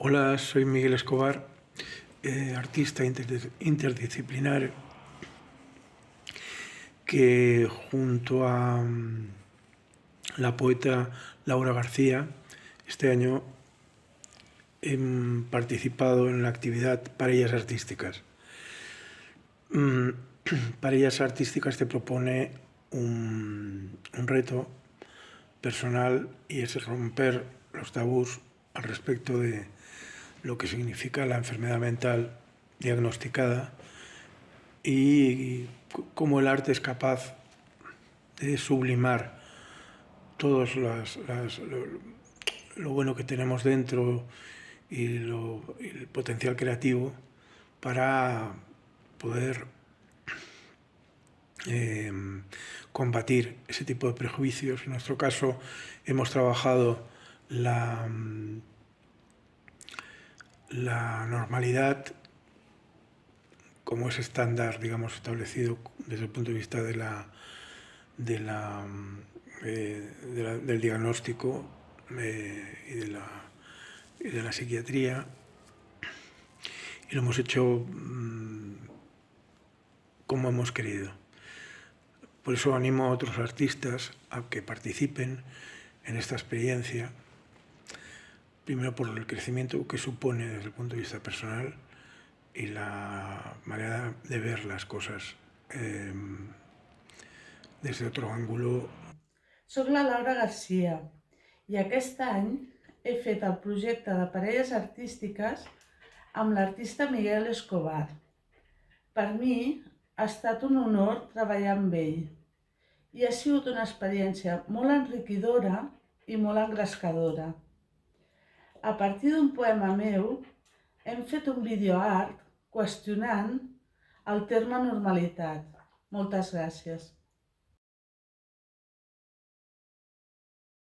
Hola, soy Miguel Escobar, artista interdisciplinar que junto a la poeta Laura García este año he participado en la actividad Parellas Artísticas. Parellas Artísticas te propone un reto personal y es romper los tabús al respecto de lo que significa la enfermedad mental diagnosticada y cómo el arte es capaz de sublimar todos lo bueno que tenemos dentro y el potencial creativo para poder combatir ese tipo de prejuicios. En nuestro caso hemos trabajado la normalidad como es estándar, digamos, establecido desde el punto de vista del diagnóstico y de la psiquiatría, y lo hemos hecho como hemos querido. Por eso animo a otros artistas a que participen en esta experiencia, primero por el crecimiento que supone desde el punto de vista personal y la manera de ver las cosas des d'altre ángulo. Soc la Laura Garcia i aquest any he fet el projecte de parelles artístiques amb l'artista Miguel Escobar. Per mi ha estat un honor treballar amb ell i ha sigut una experiència molt enriquidora i molt engrescadora. A partir d'un poema meu hem fet un videoart qüestionant el terme normalitat. Moltes gràcies.